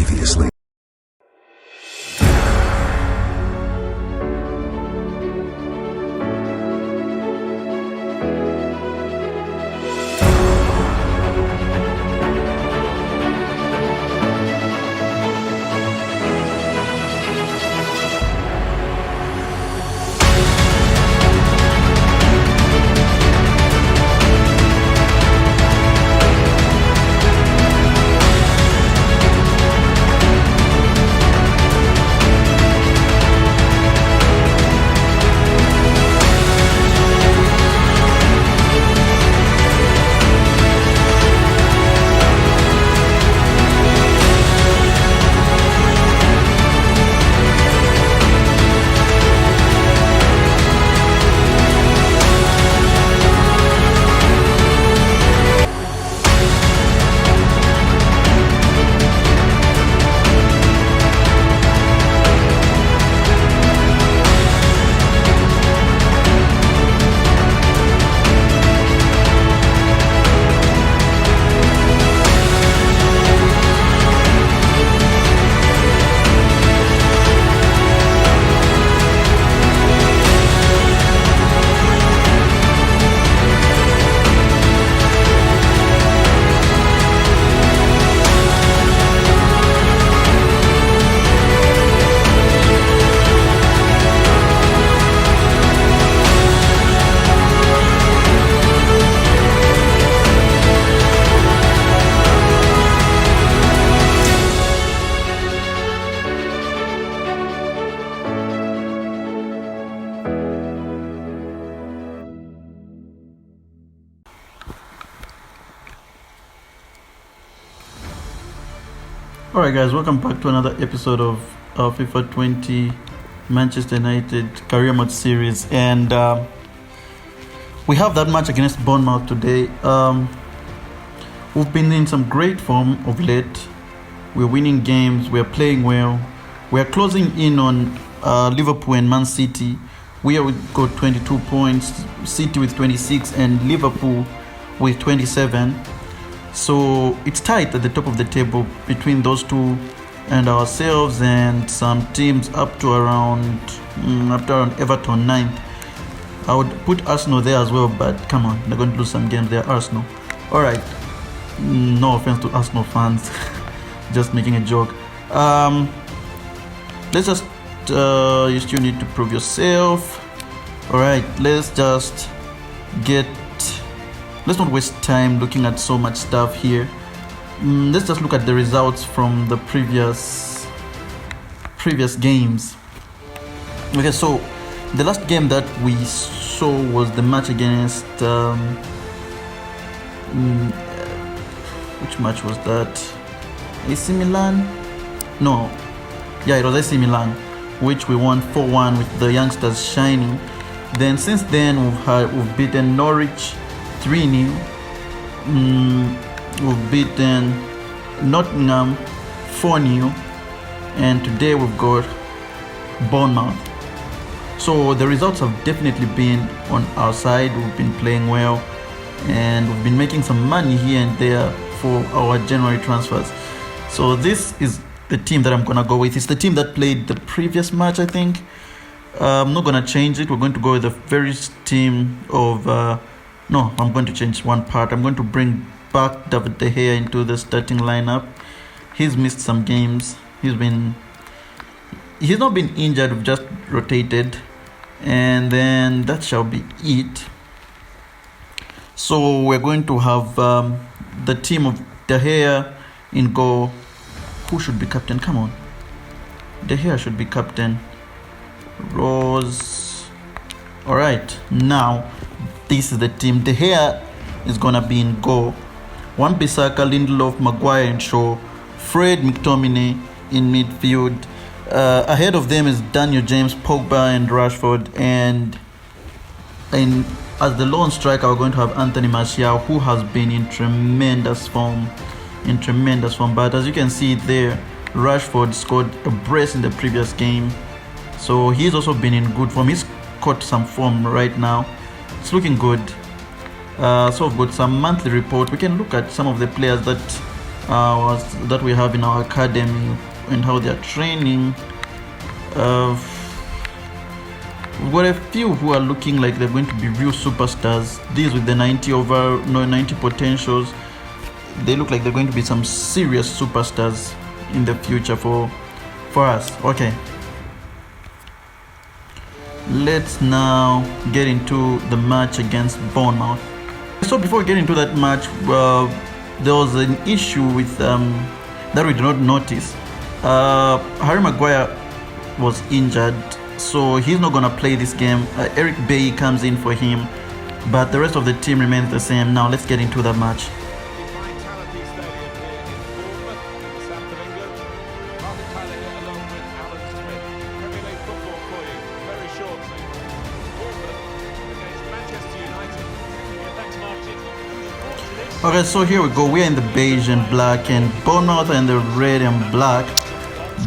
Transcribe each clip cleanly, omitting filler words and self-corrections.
Previously. Alright guys, welcome back to another episode of FIFA 20 Manchester United Career Mode Series, and we have that match against Bournemouth today. We've been in some great form of late. We're winning games, we're playing well. We're closing in on Liverpool and Man City. We got 22 points, City with 26 and Liverpool with 27. So it's tight at the top of the table between those two and ourselves and some teams up to around Everton 9th. I would put Arsenal there as well, but come on, they're going to lose some games. They're Arsenal. Alright, no offense to Arsenal fans, just making a joke. Let's just you still need to prove yourself. Alright, let's not waste time looking at so much stuff here. Let's just look at the results from the previous games. Okay, so the last game that we saw was the match against which match was that? AC Milan? No, yeah, it was AC Milan, which we won 4-1 with the youngsters shining. Then since then we've beaten Norwich 3-0. We've beaten Nottingham 4-0, and today we've got Bournemouth. So the results have definitely been on our side. We've been playing well, and we've been making some money here and there for our January transfers. So this is the team that I'm gonna go with. It's the team that played the previous match, I think. I'm not gonna change it. We're going to go with the very team of no, I'm going to change one part. I'm going to bring back David De Gea into the starting lineup. He's missed some games. He's not been injured. We've just rotated, and then that shall be it. So we're going to have the team of De Gea in goal. Who should be captain? Come on, De Gea should be captain. Rose. All right, now this is the team. De Gea is gonna be in goal. Wan-Bissaka, Lindelof, Maguire and Shaw. Fred, McTominay in midfield. Ahead of them is Daniel James, Pogba and Rashford. And as the lone striker, we're going to have Anthony Martial, who has been in tremendous form. But as you can see there, Rashford scored a brace in the previous game, so he's also been in good form. He's caught some form right now. It's looking good. So we've got some monthly report. We can look at some of the players that that we have in our academy and how they are training. We've got a few who are looking like they're going to be real superstars. These with the 90 potentials, they look like they're going to be some serious superstars in the future for us. Okay, let's now get into the match against Bournemouth. So before we get into that match, there was an issue with that we did not notice. Harry Maguire was injured, so he's not gonna play this game. Eric Bailly comes in for him, but the rest of the team remains the same. Now let's get into that match. Okay, so here we go. We're in the beige and black, and Bournemouth are in the red and black.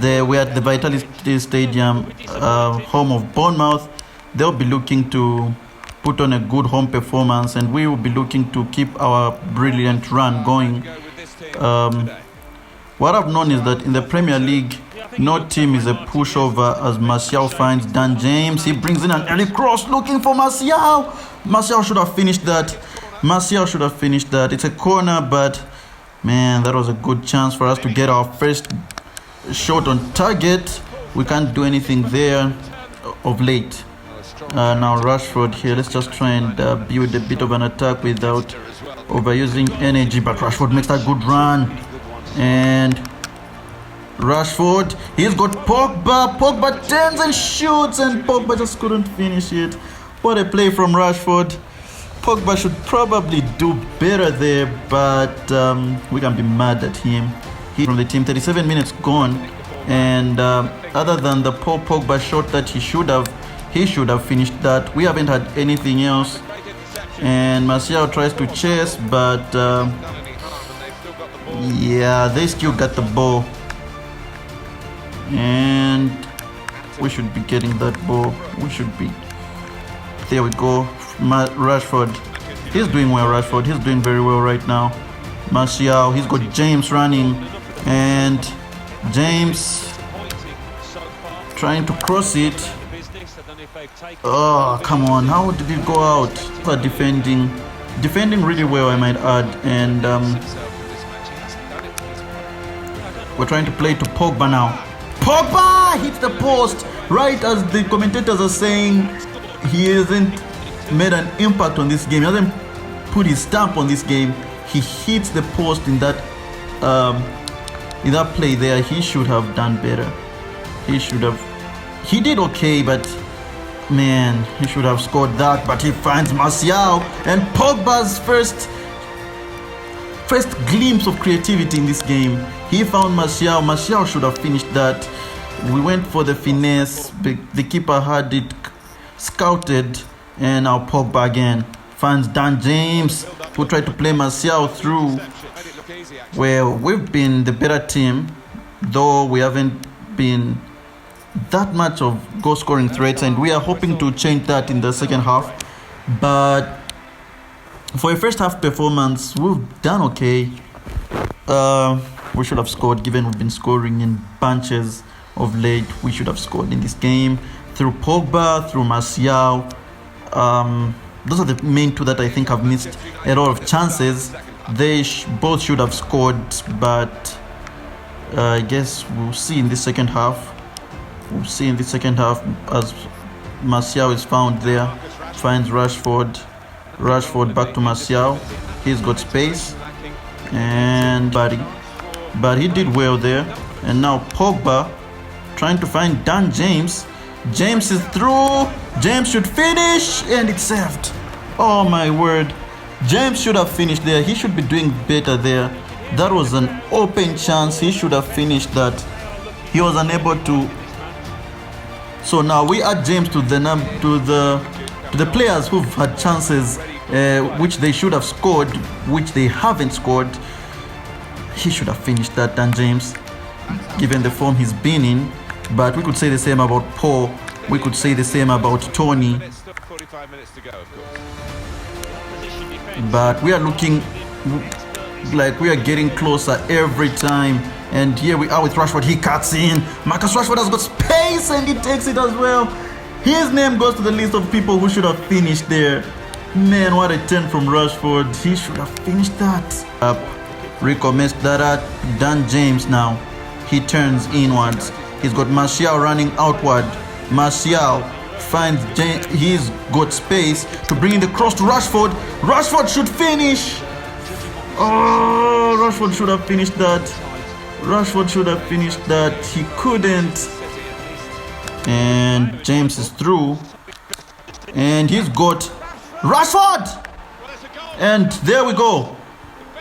We're at the Vitality Stadium, home of Bournemouth. They'll be looking to put on a good home performance, and we will be looking to keep our brilliant run going. What I've known is that in the Premier League, no team is a pushover, as Martial finds Dan James. He brings in an early cross looking for Martial. Martial should have finished that. It's a corner, but man, that was a good chance for us to get our first shot on target. We can't do anything there of late. Now Rashford here. Let's just try and build a bit of an attack without overusing energy. But Rashford makes a good run, and Rashford, he's got Pogba. Pogba turns and shoots, and Pogba just couldn't finish it. What a play from Rashford. Pogba should probably do better there, but we can be mad at him. He from the team, 37 minutes gone, and other than the poor Pogba shot that he should have finished that. We haven't had anything else, and Martial tries to chase, but yeah, they still got the ball, and we should be getting that ball. There we go. Rashford, he's doing well. He's doing very well right now. Martial, he's got James running, and James trying to cross it. Oh, come on, how did it go out? Defending really well, I might add, and we're trying to play to Pogba now. Pogba hits the post right as the commentators are saying he hasn't made an impact on this game. He hasn't put his stamp on this game. He hits the post in that play there. He should have done better. He did okay, but man, he should have scored that. But he finds Martial, and Pogba's first glimpse of creativity in this game. He found Martial. Martial should have finished that. We went for the finesse. The keeper had it scouted. And now Pogba again finds Dan James, who tried to play Martial through. Well, we've been the better team, though we haven't been that much of goal-scoring threats, and we are hoping to change that in the second half. But for a first half performance, we've done okay. We should have scored, given we've been scoring in bunches of late. We should have scored in this game through Pogba, through Martial. Those are the main two that I think have missed a lot of chances. They both should have scored, but I guess we'll see in the second half. As Martial is found there, finds Rashford back to Martial. He's got space, and but he did well there. And now Pogba trying to find Dan James. James is through. James should finish, and it's saved. Oh my word. James should have finished there. He should be doing better there. That was an open chance. He should have finished that. He was unable to. So now we add James to the players who've had chances which they should have scored, which they haven't scored. He should have finished that, Dan James, given the form he's been in. But we could say the same about Paul. We could say the same about Tony. But we are looking like we are getting closer every time. And here we are with Rashford. He cuts in. Marcus Rashford has got space and he takes it as well. His name goes to the list of people who should have finished there. Man, what a turn from Rashford. He should have finished that. Up. Rico messed that up. Dan James now. He turns inwards. He's got Martial running outward. Martial finds James. He's got space to bring in the cross to Rashford. Rashford should finish. Oh, Rashford should have finished that. Rashford should have finished that. He couldn't. And James is through. And he's got Rashford. And there we go.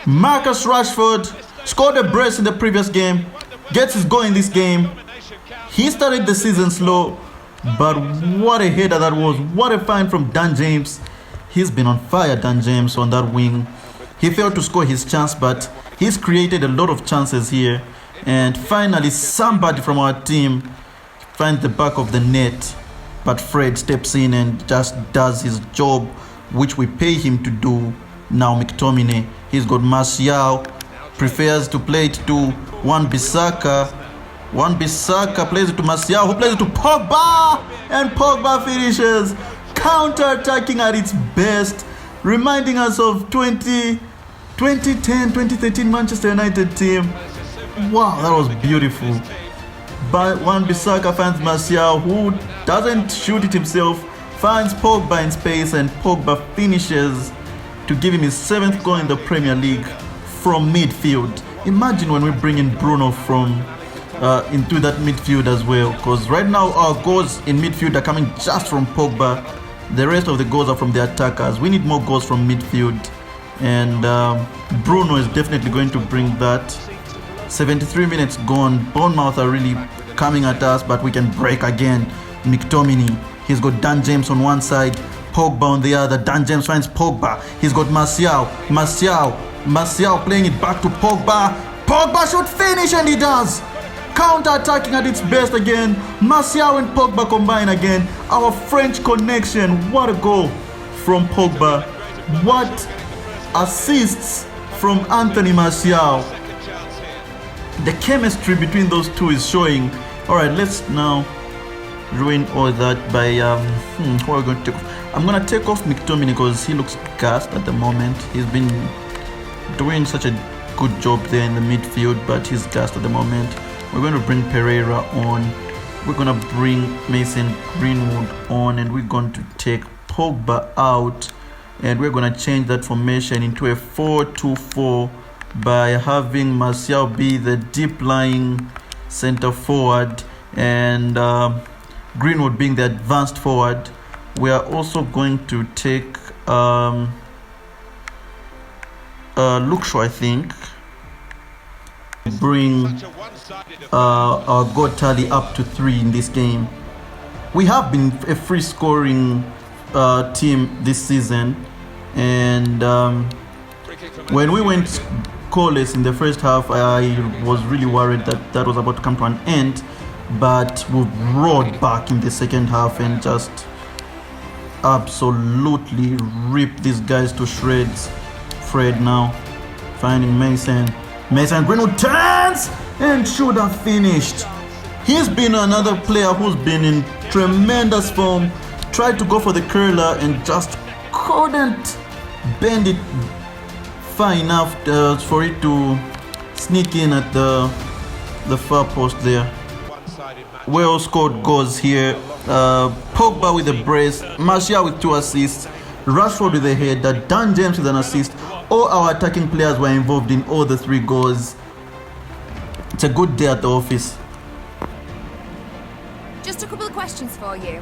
Marcus Rashford scored a brace in the previous game. Gets his goal in this game. He started the season slow, but what a header that was. What a find from Dan James. He's been on fire, Dan James, on that wing. He failed to score his chance, but he's created a lot of chances here. And finally, somebody from our team finds the back of the net, but Fred steps in and just does his job, which we pay him to do. Now McTominay, he's got Martial, prefers to play it to Wan-Bissaka. Wan-Bissaka plays it to Martial, who plays it to Pogba, and Pogba finishes. Counter-attacking at its best, reminding us of 2010, 2013 Manchester United team. Wow, that was beautiful. But Wan-Bissaka finds Martial, who doesn't shoot it himself, finds Pogba in space, and Pogba finishes to give him his 7th goal in the Premier League from midfield. Imagine when we bring in Bruno from into that midfield as well, because right now our goals in midfield are coming just from Pogba. The rest of the goals are from the attackers. We need more goals from midfield, and Bruno is definitely going to bring that. 73 minutes gone. Bournemouth are really coming at us, but we can break again. McTominay, he's got Dan James on one side, Pogba on the other. Dan James finds Pogba. He's got Martial playing it back to Pogba. Pogba should finish, and he does. Counter-attacking at its best again. Martial and Pogba combine again. Our French connection. What a goal from Pogba. What assists from Anthony Martial. The chemistry between those two is showing. Alright, let's now ruin all that by what are we going to take off? I'm going to take off McTominay because he looks gassed at the moment. He's been doing such a good job there in the midfield, but he's gassed at the moment. We're going to bring Pereira on. We're going to bring Mason Greenwood on, and we're going to take Pogba out, and we're going to change that formation into a 4-2-4 by having Martial be the deep lying center forward and Greenwood being the advanced forward. We are also going to take Luke Shaw, I think. Bring our goal tally up to 3 in this game. We have been a free scoring team this season, and when we went scoreless in the first half, I was really worried that that was about to come to an end, but we've roared back in the second half and just absolutely ripped these guys to shreds. Fred now finding Mason Greenwood turns and should have finished. He's been another player who's been in tremendous form. Tried to go for the curler and just couldn't bend it far enough for it to sneak in at the far post there. Well scored goals here. Pogba with a brace, Martial with 2 assists, Rashford with a header, Dan James with an assist. All our attacking players were involved in all the 3 goals. It's a good day at the office. Just a couple of questions for you.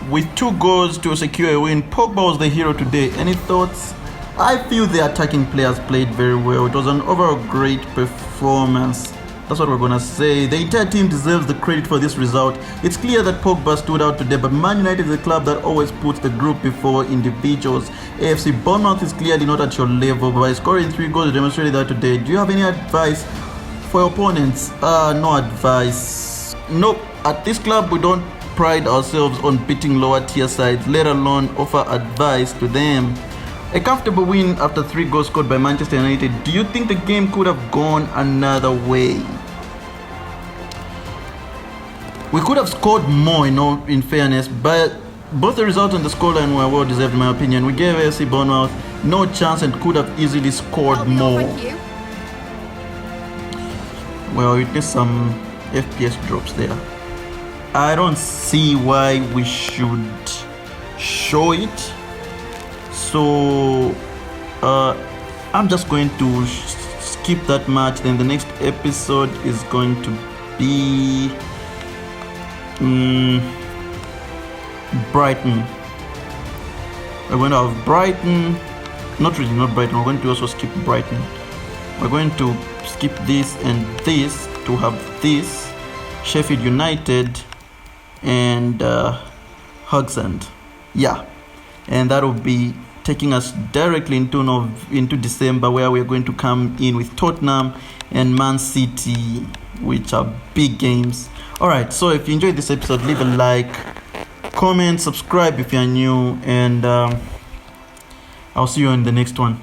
With 2 goals to secure a win, Pogba was the hero today. Any thoughts? I feel the attacking players played very well. It was an overall great performance. That's what we're going to say. The entire team deserves the credit for this result. It's clear that Pogba stood out today, but Man United is a club that always puts the group before individuals. AFC Bournemouth is clearly not at your level, but by scoring 3 goals, you demonstrated that today. Do you have any advice for your opponents? No advice. Nope. At this club, we don't pride ourselves on beating lower tier sides, let alone offer advice to them. A comfortable win after 3 goals scored by Manchester United. Do you think the game could have gone another way? We could have scored more, in fairness, but both the result and the scoreline were well deserved in my opinion. We gave AFC Bournemouth no chance and could have easily scored more. Well, it is some FPS drops there. I don't see why we should show it. So I'm just going to skip that match. Then the next episode is going to be Brighton. We're going to have Brighton. Not Brighton. We're going to also skip Brighton. We're going to skip this and this to have this Sheffield United and Hogsend. Yeah, and that will be taking us directly into December, where we're going to come in with Tottenham and Man City, which are big games. Alright, so if you enjoyed this episode, leave a like, comment, subscribe if you're new, and I'll see you in the next one.